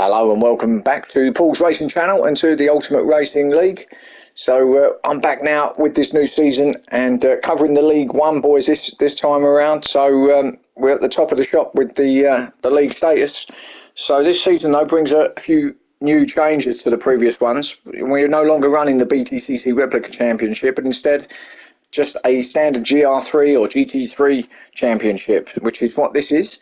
Hello and welcome back to Paul's Racing Channel and to the Ultimate Racing League. So I'm back now with this new season and covering the League One boys this time around. So we're at the top of the shop with the league status. So this season though brings a few new changes to the previous ones. We're no longer running the BTCC Replica Championship, but instead just a standard GR3 or GT3 Championship, which is what this is.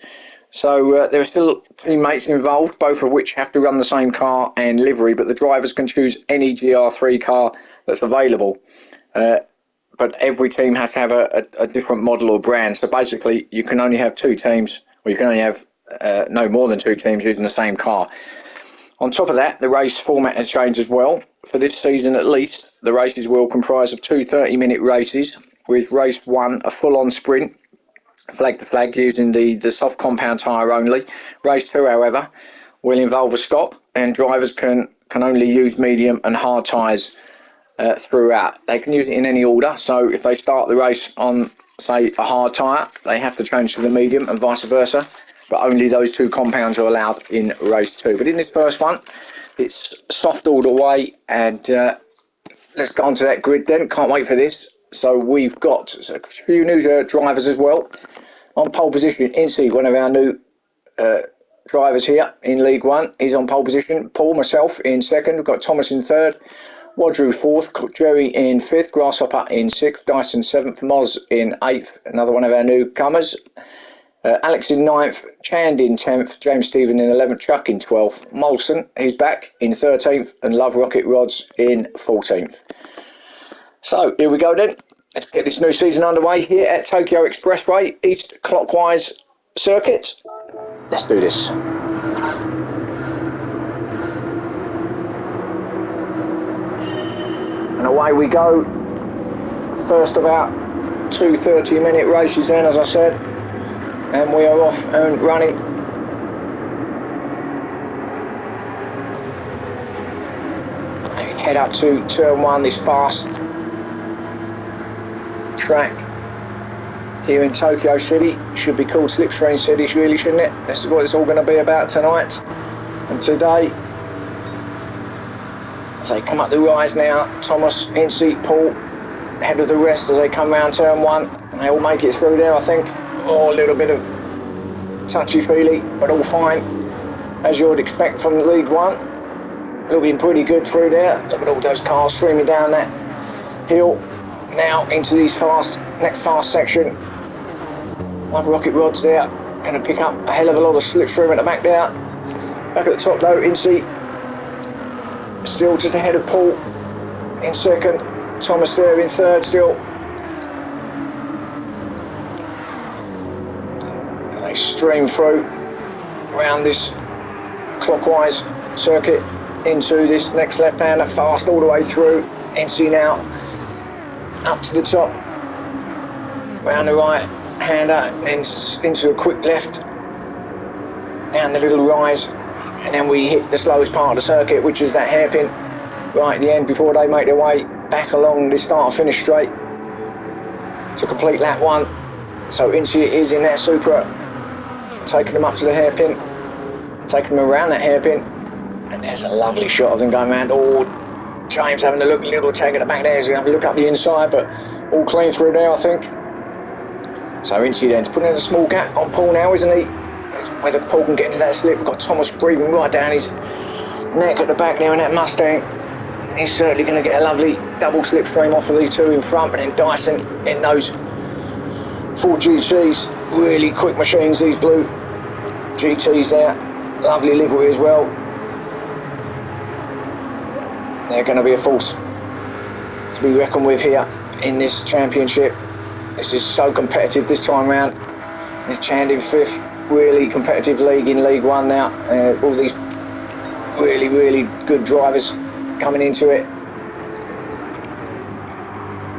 So there are still teammates involved, both of which have to run the same car and livery, but the drivers can choose any GR3 car that's available. But every team has to have a different model or brand. So basically, you can only have two teams, or you can only have no more than two teams using the same car. On top of that, the race format has changed as well. For this season at least, the races will comprise of two 30-minute races, with race one a full-on sprint, flag to flag, using the soft compound tyre only. Race 2, however, will involve a stop, and drivers can only use medium and hard tyres throughout. They can use it in any order, so if they start the race on, say, a hard tyre, they have to change to the medium and vice versa, but only those two compounds are allowed in race 2. But in this first one, it's soft all the way, and let's get onto that grid then. Can't wait for this. So we've got a few new drivers as well. On pole position, Incy, one of our new drivers here in League One, is on pole position. Paul, myself in second. We've got Thomas in third, Wadru fourth, Jerry in fifth, Grasshopper in sixth, Dyson seventh, Moz in eighth, another one of our newcomers. Alex in ninth, Chand in 10th, James Stephen in 11th, Chuck in 12th, Molson, he's back, in 13th, and Love Rocket Rods in 14th. So here we go then. Let's get this new season underway here at Tokyo Expressway, East Clockwise Circuit. Let's do this. And away we go. First of our two 30-minute races then, as I said. And we are off and running. And head up to turn one, this fast track here in Tokyo City. Should be called Slipstream City, really, shouldn't it? This is what it's all going to be about tonight and today. As they come up the rise now, Thomas, Incy, Paul ahead of the rest as they come round turn one. And they all make it through there, I think. Oh, a little bit of touchy-feely, but all fine, as you would expect from League One. Looking pretty good through there. Look at all those cars streaming down that hill. Now into these next fast section. Love Rocket Rods there. Going to pick up a hell of a lot of slipstream at the back there. Back at the top though, Incy still just ahead of Paul in second. Thomas there in third still. As they stream through around this clockwise circuit into this next left-hander, fast all the way through. Incy now up to the top, round the right hander, then into a quick left, down the little rise, and then we hit the slowest part of the circuit, which is that hairpin right at the end before they make their way back along the start and finish straight to complete lap one. So Incy is in that Supra, taking them up to the hairpin, taking them around that hairpin, and there's a lovely shot of them going round. Oh, James having a little tag at the back there, he's going to have a look up the inside, but all clean through there, I think. So Incy then putting in a small gap on Paul now, isn't he? Whether Paul can get into that slip. We've got Thomas breathing right down his neck at the back there in that Mustang. He's certainly going to get a lovely double slipstream off of the two in front, but then Dyson in those 4 GTs, really quick machines, these blue GTs there. Lovely livery as well. They're going to be a force to be reckoned with here in this championship. This is so competitive this time round. This Chand in 5th, really competitive league in League One now. All these really good drivers coming into it.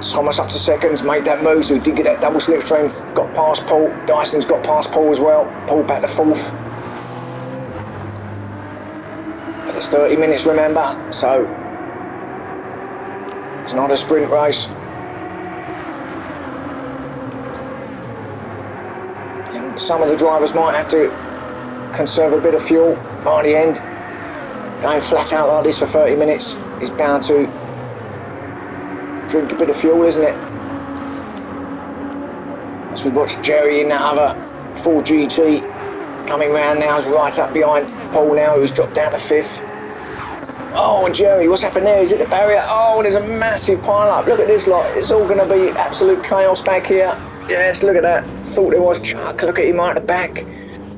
Thomas up to second, made that move, so he did get that double slipstream, got past Paul. Dyson's got past Paul as well. Paul back to 4th. But it's 30 minutes, remember, so it's not a sprint race. And some of the drivers might have to conserve a bit of fuel by the end. going flat out like this for 30 minutes is bound to drink a bit of fuel, isn't it? As we watch Jerry in that other 4 GT coming round now, is right up behind Paul now, who's dropped down to 5th. Oh, and Jerry, what's happened there? Is it the barrier? Oh, there's a massive pile up. Look at this lot. It's all going to be absolute chaos back here. Yes, look at that. Thought there was Chuck. Look at him right at the back.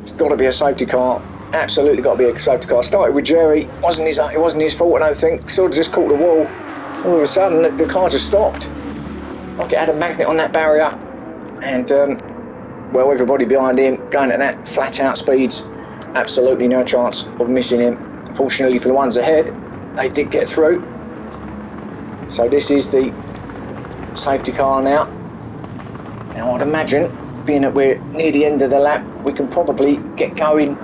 It's got to be a safety car. Absolutely got to be a safety car. Started with Jerry. It wasn't his fault, I don't think. Sort of just caught the wall. All of a sudden, the car just stopped. Like it had a magnet on that barrier. And, well, everybody behind him going at that flat out speeds. Absolutely no chance of missing him. Fortunately for the ones ahead, they did get through. So this is the safety car now. Now I'd imagine, being that we're near the end of the lap, we can probably get going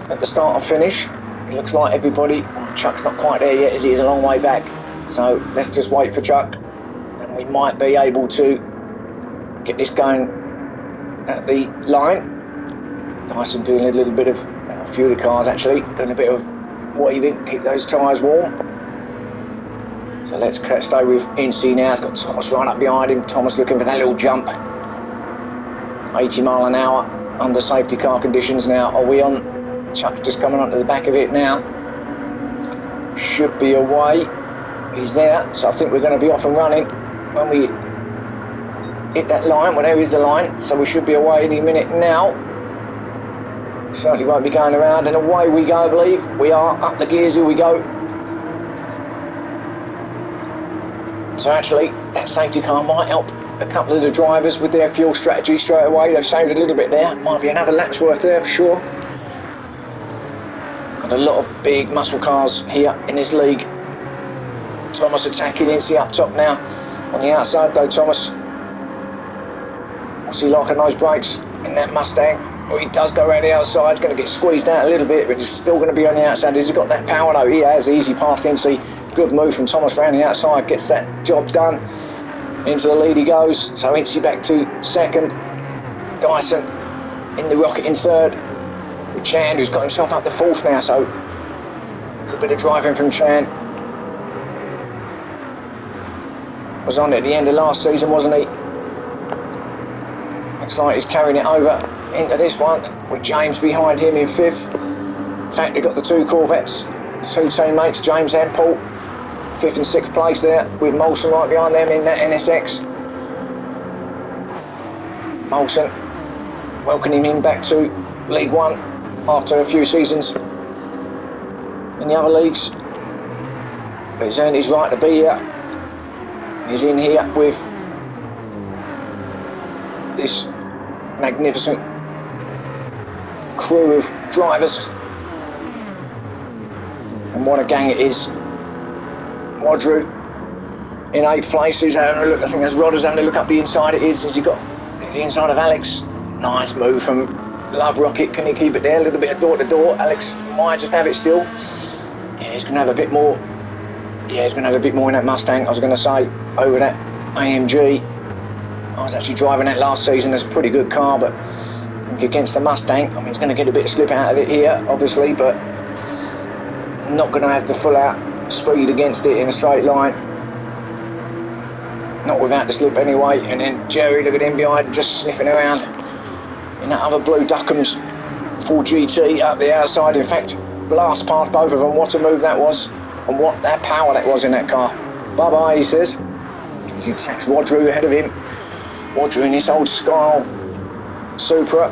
at the start and finish. It looks like everybody, well, Chuck's not quite there yet as he is a long way back. So let's just wait for Chuck and we might be able to get this going at the line. Dyson doing a little bit of, a few of the cars actually, doing a bit of waving, keep those tyres warm. So let's stay with NC now. He's got Thomas right up behind him. Thomas looking for that little jump. 80 mile an hour under safety car conditions now. Are we on? Chuck just coming onto the back of it now. Should be away. He's there. So I think we're going to be off and running when we hit that line. Well, there is the line. So we should be away any minute now. Certainly won't be going around. And away we go, I believe. We are up the gears. Here we go. So actually, that safety car might help a couple of the drivers with their fuel strategy straight away. They've saved a little bit there. Might be another lap's worth there for sure. Got a lot of big muscle cars here in this league. Thomas attacking Incy up top now. On the outside though, Thomas. What's he like on those brakes in that Mustang? Well, he does go around the outside. It's going to get squeezed out a little bit, but he's still going to be on the outside. Has he got that power though? He has. Easy past Incy. Good move from Thomas around the outside, gets that job done. Into the lead he goes. So Incy back to 2nd. Dyson in the rocket in 3rd. With Chan, who's got himself up to 4th now. So a good bit of driving from Chan. Was on at the end of last season, wasn't he? Looks like he's carrying it over into this one with James behind him in 5th. In fact, they've got the 2 Corvettes, 2 teammates, James and Paul. 5th and 6th place there with Molson right behind them in that NSX. Molson welcoming him back to League 1 after a few seasons in the other leagues. But he's earned his right to be here. He's in here with this magnificent crew of drivers. And what a gang it is. Wadru in 8th place, who's having a look. I think as Rodder's having a look up the inside. It is. Has he got the inside of Alex? Nice move from Love Rocket. Can he keep it there? A little bit of door to door. Alex might just have it still. Yeah, he's going to have a bit more. Yeah, he's going to have a bit more in that Mustang. I was going to say over that AMG. I was actually driving that last season. It's a pretty good car, but against the Mustang, I mean, he's going to get a bit of slip out of it here, obviously, but not going to have the full out speed against it in a straight line. Not without the slip anyway. And then Jerry, look at him behind, just sniffing around in that other blue Duckham's 4 GT up the outside. In fact, blast past both of them. What a move that was, and what that power that was in that car. Bye bye, he says, as he attacks Wadru ahead of him. Wadru in this old style Supra.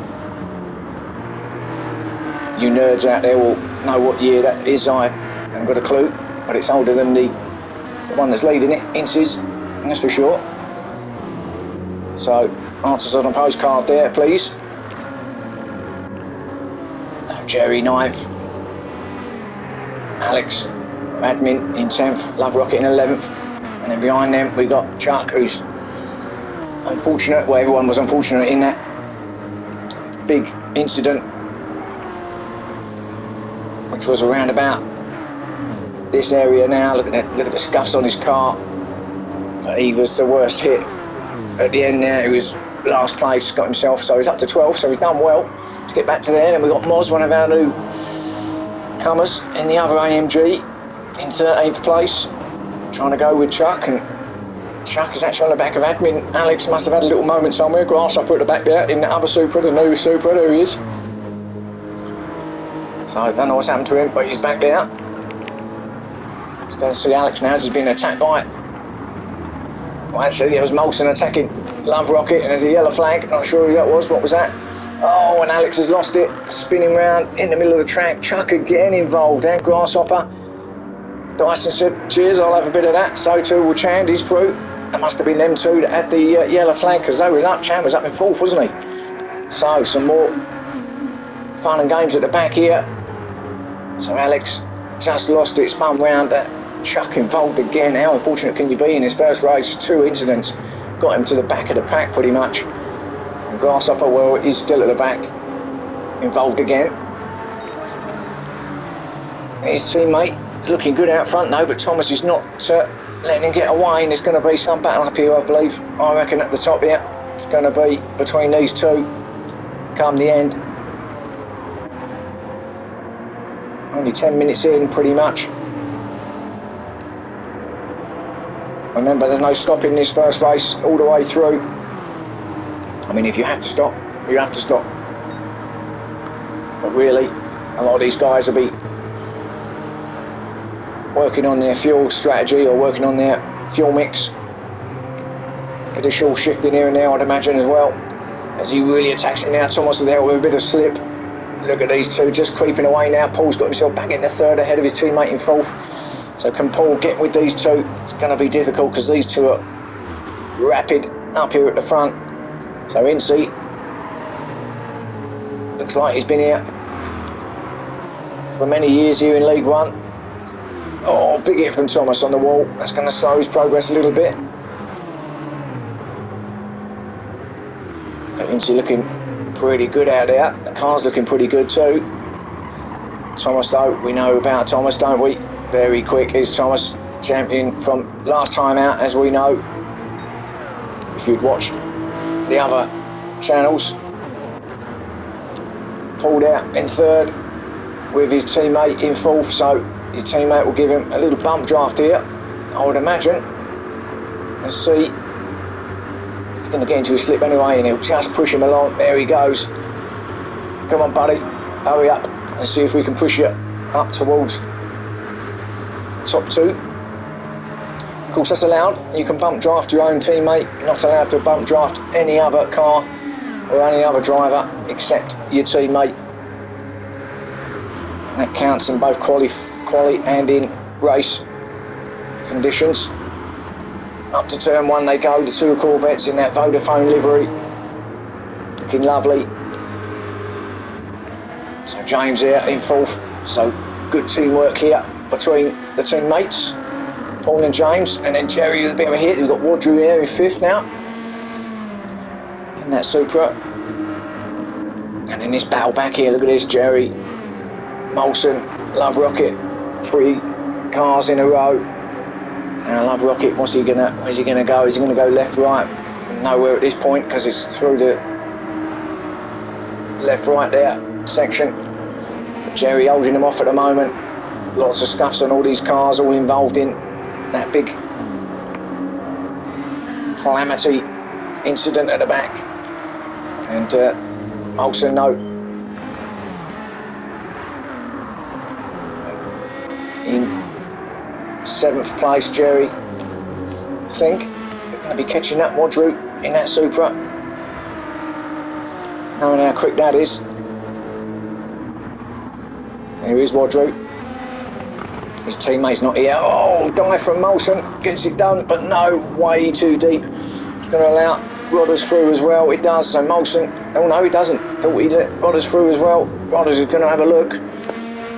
You nerds out there will know what year that is. I haven't got a clue, but it's older than the one that's leading it, Incy's, that's for sure. So, answers on a postcard there, please. Jerry 9th. Alex, admin in 10th. Love Rocket in 11th. And then behind them we got Chuck, who's unfortunate. Well, everyone was unfortunate in that big incident, which was around about this area now. Look at the scuffs on his car. But he was the worst hit at the end there. He was last place, got himself, so he's up to 12th, so he's done well to get back to there. And we've got Moz, one of our new comers in the other AMG in 13th place, trying to go with Chuck, and Chuck is actually on the back of admin. Alex must have had a little moment somewhere. Grasshopper at the back there in the other Supra, the new Supra. There he is. So I don't know what's happened to him, but he's back there. Let's go and see Alex now as he's been attacked by it. Well, actually, there was Molson attacking Love Rocket, and there's a yellow flag. Not sure who that was. What was that? Oh, and Alex has lost it. Spinning round in the middle of the track. Chuck again involved, and Grasshopper. Dyson said, cheers, I'll have a bit of that. So too will Chand, he's through. It must have been them two that had the yellow flag, because they was up. Chand was up in 4th, wasn't he? So, some more fun and games at the back here. So Alex just lost it, spun round. Chuck involved again. How unfortunate can you be in his first race? 2 incidents got him to the back of the pack pretty much. And Grasshopper, well, he's still at the back, involved again. His teammate is looking good out front now, but Thomas is not letting him get away, and there's going to be some battle up here, I believe. I reckon at the top here it's going to be between these two come the end. Only 10 minutes in pretty much. Remember, there's no stopping this first race all the way through. I mean, if you have to stop, you have to stop. But really, a lot of these guys will be working on their fuel strategy or working on their fuel mix. Additional shifting here and there, I'd imagine, as well. As he really attacks it now, Thomas with a bit of slip. Look at these two just creeping away now. Paul's got himself back in the 3rd ahead of his teammate in 4th. So can Paul get with these two? It's going to be difficult because these two are rapid up here at the front. So Incy looks like he's been here for many years here in League One. Oh, big hit from Thomas on the wall. That's going to slow his progress a little bit. But Incy looking pretty good out there. The car's looking pretty good too. Thomas though, we know about Thomas, don't we? Very quick is Thomas, champion from last time out, as we know. If you'd watched the other channels. Pulled out in 3rd with his teammate in 4th, so his teammate will give him a little bump draft here, I would imagine. Let's see. He's going to get into a slip anyway, and he'll just push him along. There he goes. Come on, buddy. Hurry up. Let's see if we can push you up towards top 2. Of course, that's allowed. You can bump draft your own teammate. You're not allowed to bump draft any other car or any other driver except your teammate. And that counts in both quali and in race conditions. Up to turn 1 they go, the 2 Corvettes in that Vodafone livery. Looking lovely. So James here in 4th. So good teamwork here between the teammates, Paul and James, and then Jerry with a bit of a hit. We've got Wadru here in 5th now in that Supra. And in this battle back here, look at this, Jerry, Molson, Love Rocket, 3 cars in a row. And Love Rocket, where's he gonna go? Is he gonna go left, right? Nowhere at this point, because it's through the left, right there section. Jerry holding them off at the moment. Lots of scuffs on all these cars, all involved in that big calamity incident at the back. And Molson, no. In 7th place, Jerry, I think. They're going to be catching up Wadru in that Supra. Knowing how quick that is. Here is Wadru. His teammate's not here. Oh, dive from Molson. Gets it done, but no, way too deep. It's going to allow Rodders through as well. It does, so Molson... Oh no, it doesn't. Thought he let Rodders through as well. Rodders is going to have a look.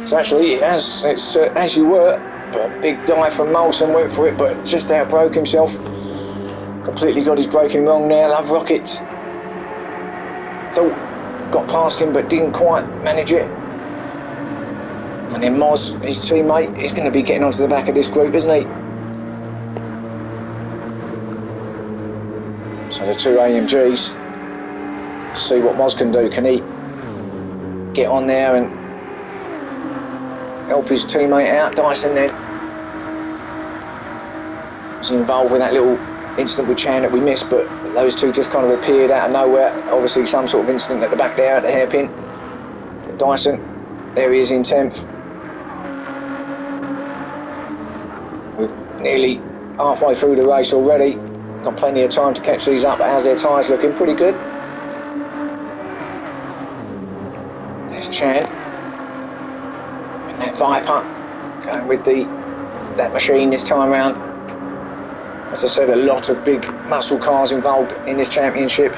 So actually, it's as you were. But a big dive from Molson, went for it, but just outbroke himself. Completely got his braking wrong there. Love Rocket. Thought got past him, but didn't quite manage it. And then Moz, his teammate, is going to be getting onto the back of this group, isn't he? So the 2 AMGs. See what Moz can do. Can he get on there and help his teammate out. Dyson then was involved with that little incident with Chan that we missed, but those two just kind of appeared out of nowhere. Obviously some sort of incident at the back there at the hairpin. But Dyson, there he is in 10th. We're nearly halfway through the race already. Got plenty of time to catch these up. How's their tyres looking? Pretty good. There's Chan. And that Viper going with that machine this time round. As I said, a lot of big muscle cars involved in this championship.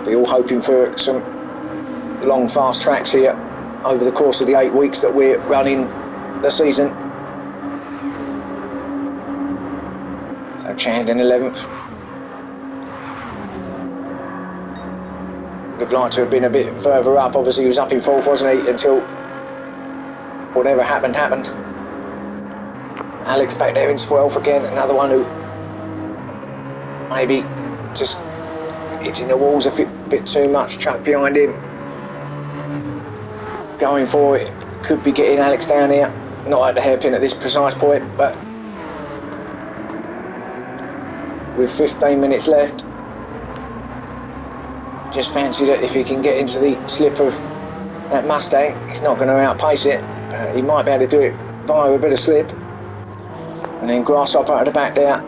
We're all hoping for some long, fast tracks here over the course of the 8 weeks that we're running the season. So Chand in 11th. Would have liked to have been a bit further up. Obviously he was up in 4th, wasn't he, until whatever happened. Alex back there in 12th again, another one who maybe just hitting the walls a bit too much. Chuck behind him, going for it, could be getting Alex down here, not at the hairpin at this precise point, but with 15 minutes left, just fancy that if he can get into the slip of that Mustang, he's not going to outpace it. He might be able to do it via a bit of slip. And then Grasshopper at the back there.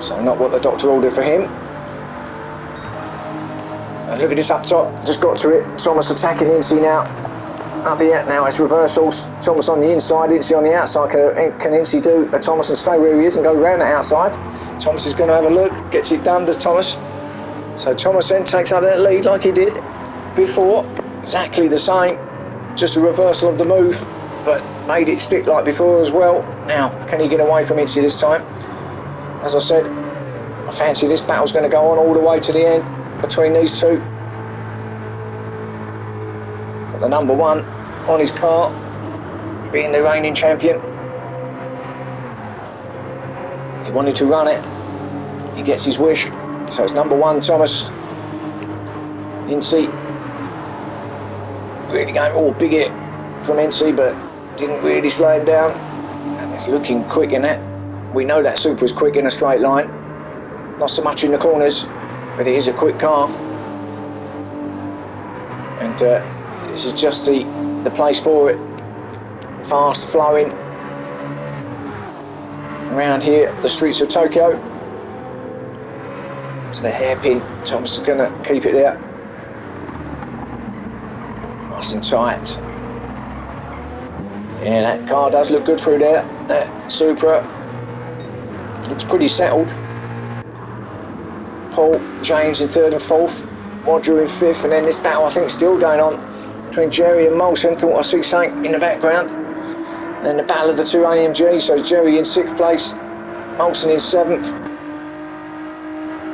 So not what the doctor ordered for him. And look at this up top, just got to it. Thomas attacking Incy now. Up here, now it's reversals. Thomas on the inside, Incy on the outside. Can Incy do a Thomas and stay where he is and go round the outside? Thomas is going to have a look, gets it done, does Thomas. So Thomas then takes up that lead like he did before. Exactly the same, just a reversal of the move, but made it stick like before as well. Now, can he get away from Incy this time? As I said, I fancy this battle's going to go on all the way to the end between these two. Got the number 1 on his car, being the reigning champion. He wanted to run it, he gets his wish. So it's number 1 Thomas. Incy really going, oh, big hit from Incy, but didn't really slow him down. And it's looking quick in that. We know that Supra's quick in a straight line, not so much in the corners, but it is a quick car. And this is just the place for it. Fast flowing around here, the streets of Tokyo. To the hairpin, Thomas is going to keep it there. Nice and tight. Yeah, that car does look good through there. That Supra looks pretty settled. Paul, James in 3rd and 4th. Roger in 5th, and then this battle I think still going on between Jerry and Molson. Thought I see something in the background. And then the battle of the 2 AMGs, so Jerry in 6th place, Molson in 7th.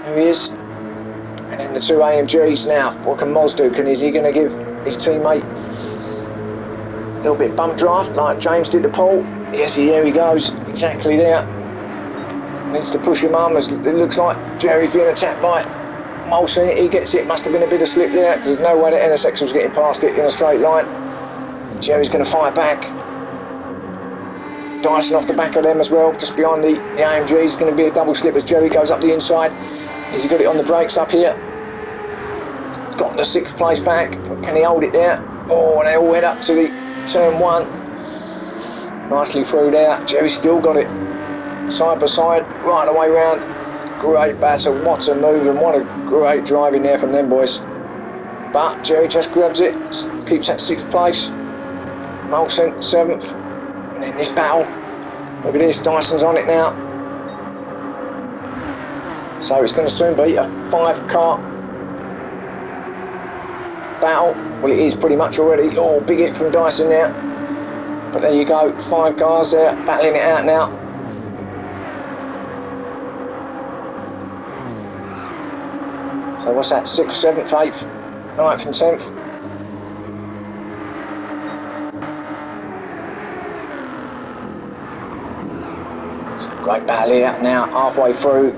There he is. And then the 2 AMGs now. What can Moz do? Is he going to give his teammate a little bit bump draft like James did to Paul? Yes, here he goes. Exactly there. Needs to push him on as it looks like Jerry's being attacked by Molson. He gets it. Must have been a bit of slip there because there's no way that NSX was getting past it in a straight line. Jerry's going to fight back. Dyson off the back of them as well, just behind the AMG. It's going to be a double slip as Jerry goes up the inside. Has he got it on the brakes up here? Got the 6th place back. Can he hold it there? Oh, and they all head up to the turn 1. Nicely through there. Jerry's still got it. Side by side, right the way round. Great battle. What a move and what a great driving there from them boys. But Jerry just grabs it, keeps that 6th place. Molson 7th. And in this battle, look at this, Dyson's on it now. So it's going to soon be a 5-car battle. Well, it is pretty much already. Oh, big hit from Dyson there. But there you go, 5 cars there, battling it out now. So what's that, 6th, 7th, 8th, 9th and 10th. It's a great battle here now, halfway through.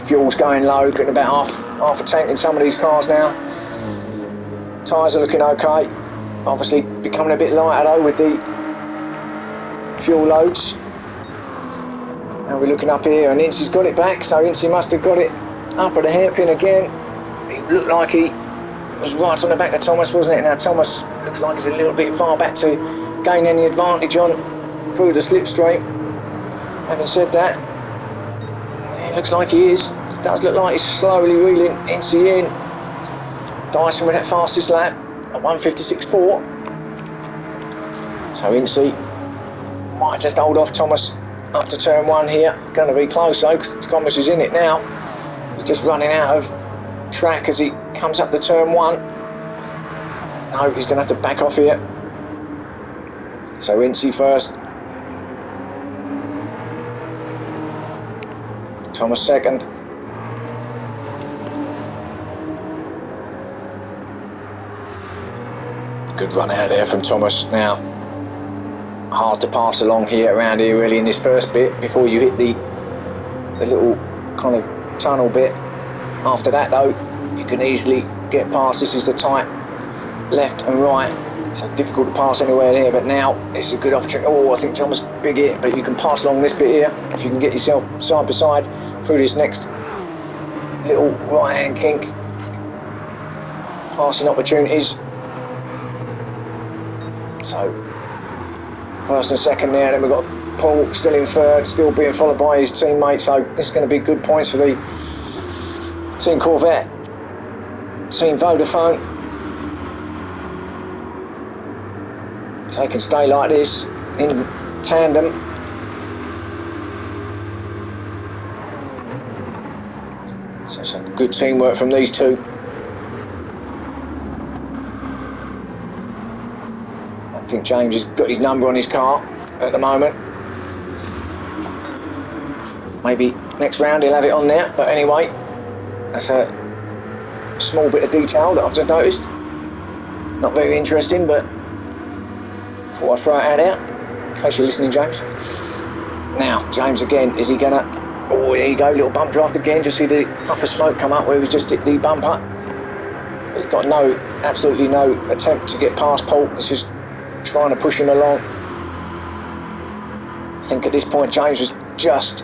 Fuel's going low, getting about half a tank in some of these cars now. Tyres are looking okay. Obviously becoming a bit lighter though with the fuel loads. And we're looking up here, and Incy's got it back, so Incy must have got it up at the hairpin again. It looked like he was right on the back of Thomas, wasn't it? Now Thomas looks like he's a little bit far back to gain any advantage on through the slipstream. Having said that, it looks like he is. It does look like he's slowly wheeling Incy in. Dyson with that fastest lap at 1:56.4. So Incy might just hold off Thomas up to turn 1 here. It's going to be close though, because Thomas is in it now. He's just running out of track as he comes up to turn 1. No, he's going to have to back off here. So Incy first. Thomas second. Good run out there from Thomas now. Hard to pass along here around here really in this first bit before you hit the little kind of tunnel bit. After that though, you can easily get past. This is the tight left and right. It's difficult to pass anywhere there, but now it's a good opportunity. Oh, I think Thomas big hit, but you can pass along this bit here if you can get yourself side by side through this next little right hand kink. Passing opportunities. So first and second there, then we've got Paul still in third, still being followed by his teammate, so this is going to be good points for the Team Corvette, Team Vodafone. So they can stay like this in tandem. So some good teamwork from these two. I think James has got his number on his car at the moment. Maybe next round he'll have it on there, but anyway, that's a small bit of detail that I've just noticed. Not very interesting, but thought I'd throw it out there in case you're listening, James. Now, James again, is he gonna... Oh, there you go, little bump draft again. Just see the puff of smoke come up where he just hit the bumper. He's got absolutely no attempt to get past Paul. It's just trying to push him along. I think at this point James was just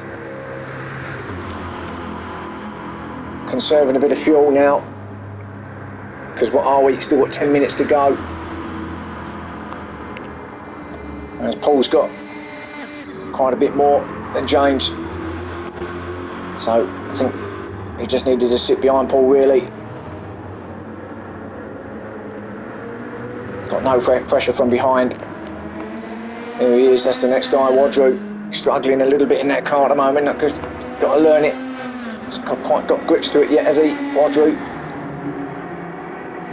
conserving a bit of fuel now, because what are we, still got 10 minutes to go, as Paul's got quite a bit more than James, so I think he just needed to sit behind Paul really. Got no pressure from behind. There he is, that's the next guy, Wadru. Struggling a little bit in that car at the moment, because got to learn it. He's quite got grips to it yet, has he, Wadru?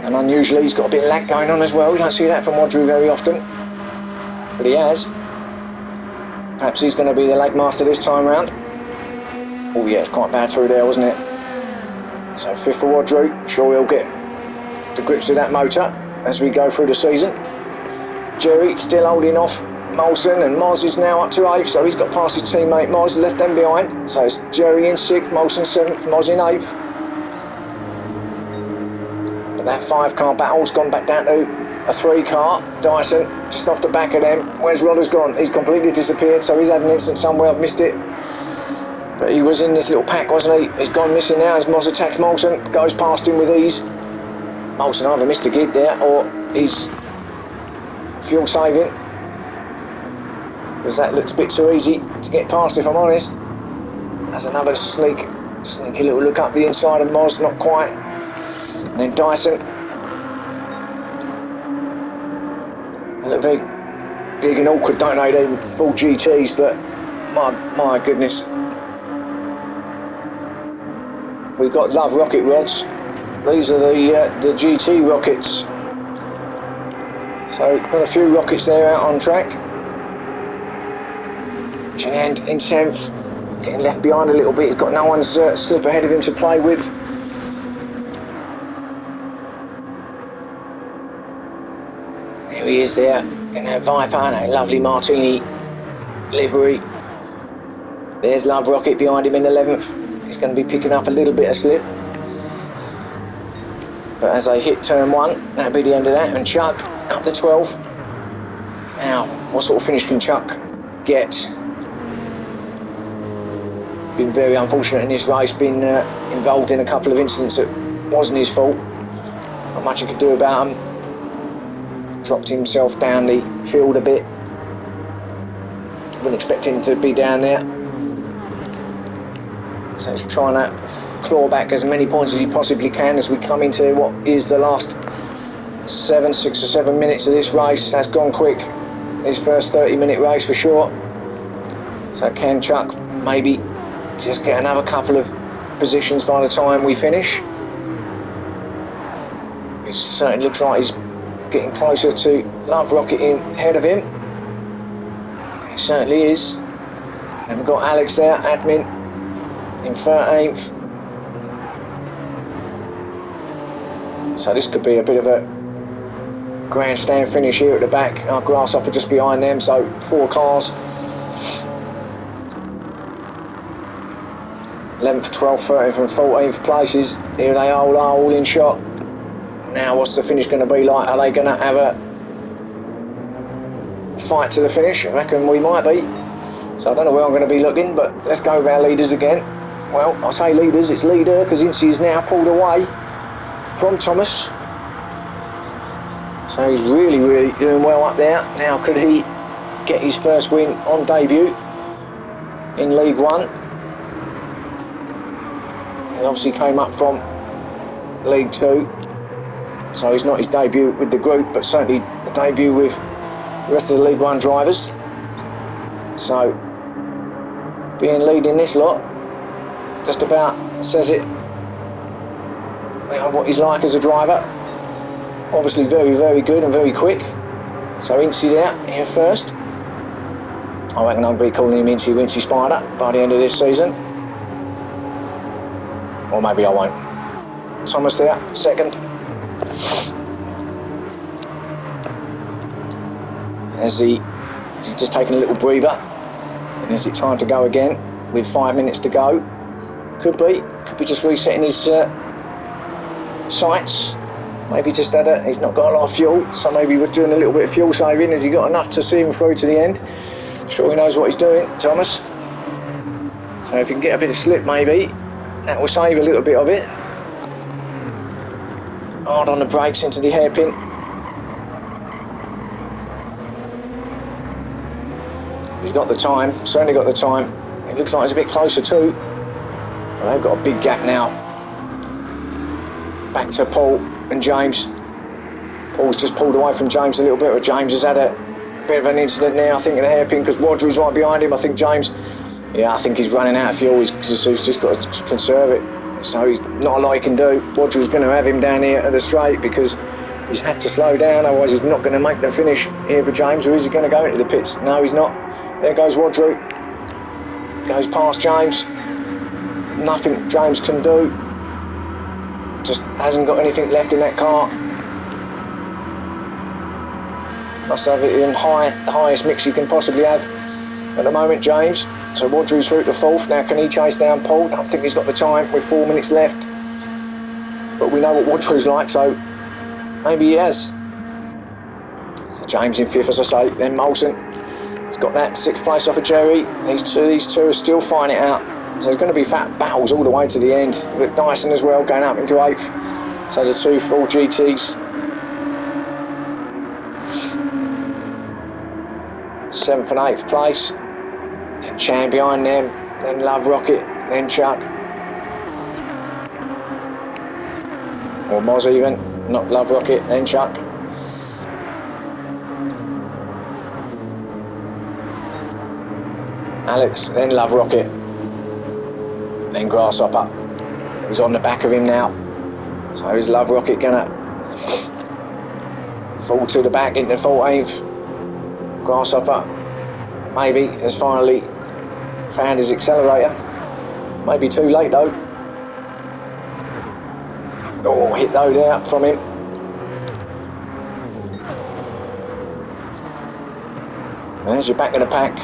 And unusually he's got a bit of lag going on as well. We don't see that from Wadru very often, but he has. Perhaps he's going to be the lag master this time round. Oh yeah, it's quite bad through there, wasn't it? So fifth for Wadru. Sure he'll get the grips to that motor as we go through the season. Jerry still holding off Molson, and Moz is now up to 8th, so he's got past his teammate Moz, left them behind. So it's Jerry in 6th, Molson 7th, Moz in 8th. But that 5-car battle's gone back down to a 3-car. Dyson just off the back of them. Where's Rodder's gone? He's completely disappeared, so he's had an incident somewhere, I've missed it. But he was in this little pack, wasn't he? He's gone missing now as Moz attacks Molson, goes past him with ease. Molson either missed a gig there or he's fuel saving, because that looks a bit too easy to get past, if I'm honest. There's another sneaky little look up the inside of Moz, not quite. And then Dyson. They look very big and awkward, don't they? They're full GTs, but my goodness. We've got Love rocket rods. These are the GT rockets. So got a few rockets there out on track. And in 10th, getting left behind a little bit. He's got no one's slip ahead of him to play with. There he is there, in that Viper, that lovely Martini livery. There's Love Rocket behind him in 11th. he's going to be picking up a little bit of slip. But as they hit turn 1, that'll be the end of that, and Chuck up to 12. Now, what sort of finish can Chuck get? Been very unfortunate in this race, been involved in a couple of incidents that wasn't his fault. Not much he could do about them. Dropped himself down the field a bit. Wouldn't expect him to be down there. So he's trying to claw back as many points as he possibly can as we come into what is the last 6 or 7 minutes of this race. That's gone quick. His first 30-minute race for sure. So can Chuck maybe just get another couple of positions by the time we finish? It certainly looks like he's getting closer to Love Rocket in ahead of him. He certainly is. And we've got Alex there, admin, in 13th. So this could be a bit of a grandstand finish here at the back. Our Grasshopper just behind them, so 4 cars. 11th, 12th, 13th and 14th places. Here they are all in shot. Now what's the finish going to be like? Are they going to have a fight to the finish? I reckon we might be. So I don't know where I'm going to be looking, but let's go with our leaders again. Well, I say leaders, it's leader because Incy is now pulled away from Thomas. So he's really doing well up there. Now could he get his first win on debut in League 1? He obviously came up from League 2. So it's not his debut with the group, but certainly the debut with the rest of the League 1 drivers. So being leading this lot just about says it. You know, what he's like as a driver. Obviously very good and very quick. So Incy there here first. I reckon I'll be calling him Incy Wincy Spider by the end of this season. Or maybe I won't. Thomas there, second. As he's just taking a little breather. And is it time to go again with 5 minutes to go? Could be just resetting his sights. Maybe just he's not got a lot of fuel, so maybe we're doing a little bit of fuel saving. Has he got enough to see him through to the end? Sure he knows what he's doing, Thomas. So if he can get a bit of slip maybe, that will save a little bit of it. Hard on the brakes into the hairpin. He's got the time, certainly got the time. It looks like it's a bit closer too. Well, they've got a big gap now. Back to Paul and James. Paul's just pulled away from James a little bit, but James has had a bit of an incident now, I think, in the hairpin, because Rodri's right behind him. I think James, I think he's running out of fuel. He's just got to conserve it. So he's not a lot he can do. Rodri's going to have him down here at the straight because he's had to slow down, otherwise he's not going to make the finish here for James. Or is he going to go into the pits? No, he's not. There goes Rodri. Goes past James. Nothing James can do. Just hasn't got anything left in that car. Must have it in the highest mix you can possibly have at the moment, James. So Rodri's through to 4th. Now can he chase down Paul? Don't think he's got the time with 4 minutes left. But we know what Rodri's like, so maybe he has. So James in 5th, as I say. Then Molson. He's got that 6th place off of Jerry. These two are still fighting it out. So there's going to be fat battles all the way to the end. With Dyson as well going up into 8th. So the 2 full GTs. 7th and 8th place. Then Chan behind them. Then Love Rocket. Then Chuck. Or Moz even. Not Love Rocket. Then Chuck. Alex. Then Love Rocket. Then Grasshopper, who's on the back of him now. So is Love Rocket gonna fall to the back into 14th? Grasshopper maybe has finally found his accelerator. Maybe too late though. Oh, hit though there from him. There's your back of the pack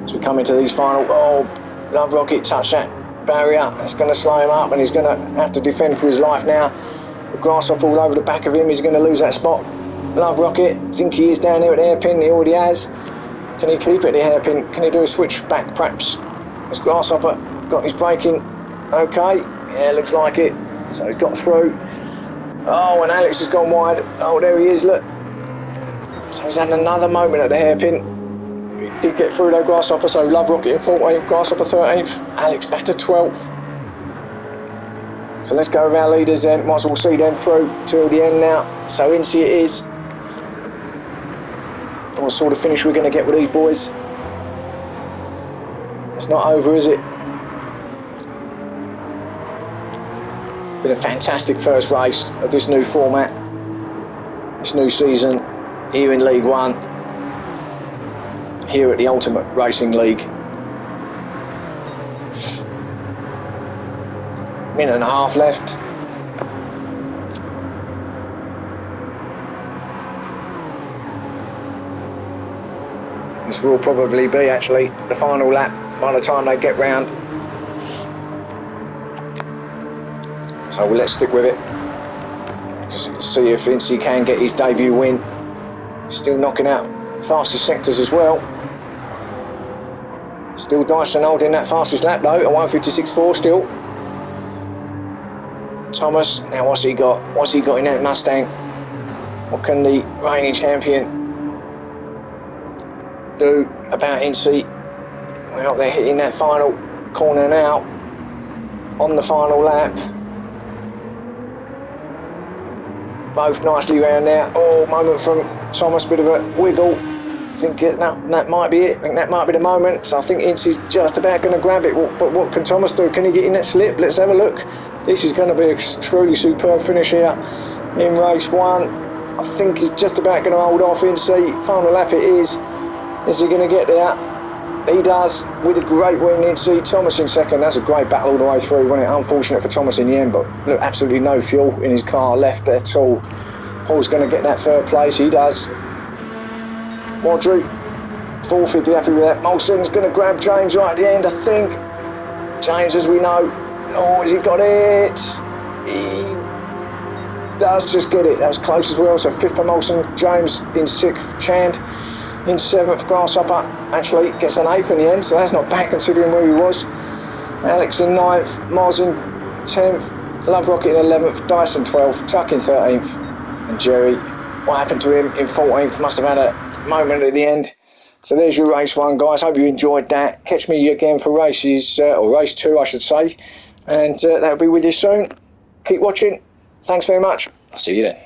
as we come into these final. Oh, Love Rocket touched that barrier. That's going to slow him up and he's going to have to defend for his life now. The grasshopper all over the back of him. He's going to lose that spot. Love Rocket, I think he is down here at the hairpin. He already has. Can he keep it at the hairpin? Can he do a switch back perhaps? Has Grasshopper got his braking okay? Yeah, looks like it. So he's got through. Oh, and Alex has gone wide. Oh, there he is, look. So he's had another moment at the hairpin. He did get through though, Grasshopper, so Love Rocket in 14th, Grasshopper 13th, Alex back to 12th. So let's go with our leaders then, might as well see them through till the end now. So Incy it is. What sort of finish we're going to get with these boys. It's not over, is it? Been a fantastic first race of this new format, this new season here in League One, here at the Ultimate Racing League. Minute and a half left. This will probably be actually the final lap by the time they get round. So let's stick with it. Just see if Incy can get his debut win. Still knocking out fastest sectors as well. Still Dyson holding that fastest lap though, at 1:56.4 still. Thomas, now what's he got? What's he got in that Mustang? What can the reigning champion do about Incy? Well, they're hitting that final corner now on the final lap. Both nicely round there. Oh, moment from Thomas, bit of a wiggle. I think that might be it. I think that might be the moment. So I think Incy's just about going to grab it. But what can Thomas do? Can he get in that slip? Let's have a look. This is going to be a truly superb finish here in race one. I think he's just about going to hold off Incy. Final lap it is. Is he going to get there? He does, with a great win. Incy. Thomas in second. That's a great battle all the way through, wasn't it? Unfortunate for Thomas in the end, but look, absolutely no fuel in his car left at all. Paul's going to get that third place. He does. Wadri, fourth, he'd be happy with that. Molson's going to grab James right at the end, I think. James, as we know. Oh, has he got it? He does just get it. That was close as well. So fifth for Molson, James in sixth, Chand in seventh, Grasshopper actually gets an eighth in the end, so that's not bad considering where he was. Alex in ninth, Moz in 10th, Love Rocket in 11th, Dyson 12th, Tuck in 13th, and Jerry, what happened to him in 14th? Must have had a moment at the end. So there's your race one, guys. Hope you enjoyed that. Catch me again for races, or race two I should say, and that'll be with you soon. Keep watching. Thanks very much. I'll see you then.